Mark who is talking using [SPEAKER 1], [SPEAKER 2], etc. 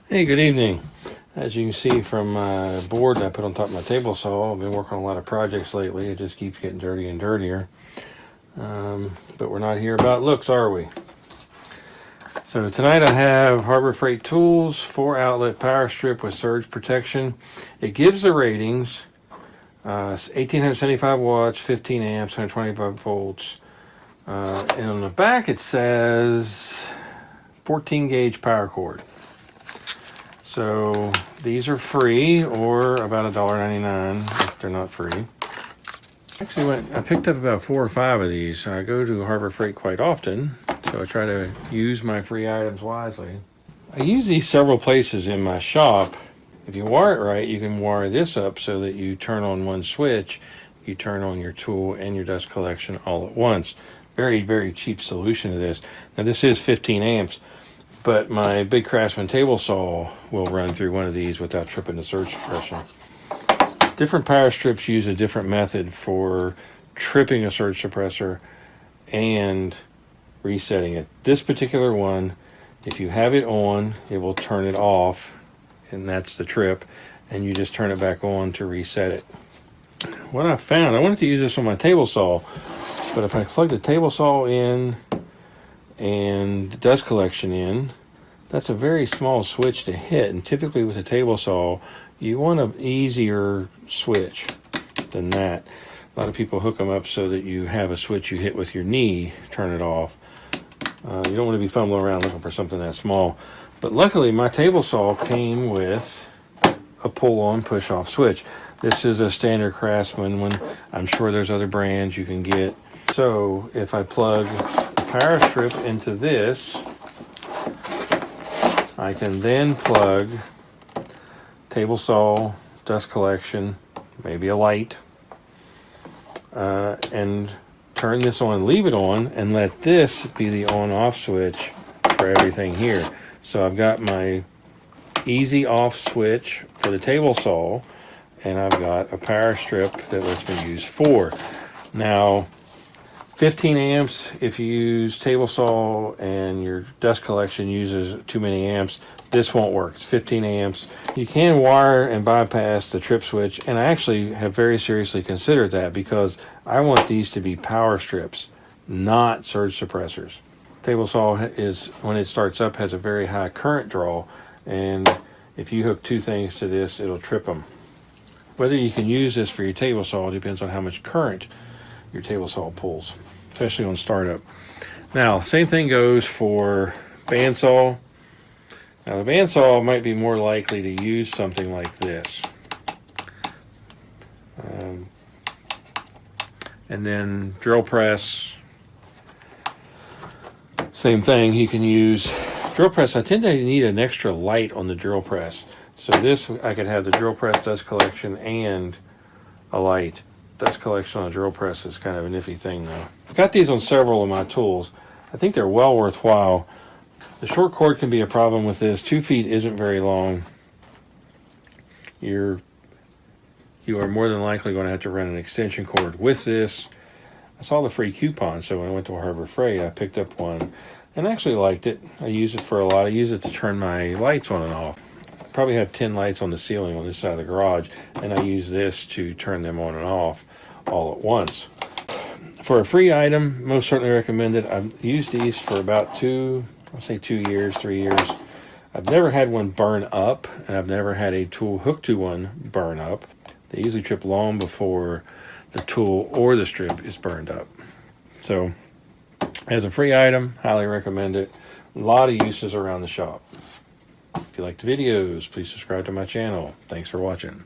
[SPEAKER 1] Hey, good evening. As you can see from my board that I put on top of my table saw, I've been working on a lot of projects lately. It just keeps getting dirtier and dirtier. But we're not here about looks, are we? So tonight I have Harbor Freight Tools 4-outlet power strip with surge protection. It gives the ratings 1875 watts, 15 amps, 125 volts. And on the back it says 14 gauge power cord. So these are free, or about $1.99 if they're not free. Actually, I picked up about 4 or 5 of these. I go to Harbor Freight quite often, so I try to use my free items wisely. I use these several places in my shop. If you wire it right, you can wire this up so that you turn on one switch, you turn on your tool and your dust collection all at once. Very, very cheap solution to this. Now this is 15 amps. But my Big Craftsman table saw will run through one of these without tripping the surge suppression. Different power strips use a different method for tripping a surge suppressor and resetting it. This particular one, if you have it on, it will turn it off, and that's the trip, and you just turn it back on to reset it. What I found, I wanted to use this on my table saw, but if I plug the table saw in and the dust collection in, that's a very small switch to hit, and typically with a table saw you want an easier switch than that. A lot of people hook them up so that you have a switch you hit with your knee, turn it off. You don't want to be fumbling around looking for something that small, but luckily my table saw came with a pull-on push-off switch. This is a standard Craftsman one. I'm sure there's other brands you can get. So if I plug power strip into this, I can then plug table saw, dust collection, maybe a light, and turn this on, leave it on, and let this be the on-off switch for everything here. So I've got my easy off switch for the table saw, and I've got a power strip that lets me use 4. Now 15 amps, if you use table saw and your dust collection uses too many amps, this won't work. It's 15 amps. You can wire and bypass the trip switch, and I actually have very seriously considered that because I want these to be power strips, not surge suppressors. Table saw is, when it starts up, has a very high current draw, and if you hook 2 things to this, it'll trip them. Whether you can use this for your table saw depends on how much current your table saw pulls, especially on startup. Now, same thing goes for bandsaw. Now, the bandsaw might be more likely to use something like this. And then drill press, same thing. You can use drill press. I tend to need an extra light on the drill press. So this, I could have the drill press, dust collection, and a light. Dust collection on a drill press is kind of a nifty thing though. I've got these on several of my tools. I think they're well worthwhile. The short cord can be a problem with this. 2 feet isn't very long. You are more than likely going to have to run an extension cord with this. I saw the free coupon, so when I went to Harbor Freight, I picked up one and I actually liked it. I use it for a lot. I use it to turn my lights on and off. I probably have 10 lights on the ceiling on this side of the garage, and I use this to turn them on and off all at once. For a free item, most certainly recommend it. I've used these for about 2 years, 3 years. I've never had one burn up, and I've never had a tool hooked to one burn up. They usually trip long before the tool or the strip is burned up. So, as a free item, highly recommend it. A lot of uses around the shop. If you like the videos, please subscribe to my channel. Thanks for watching.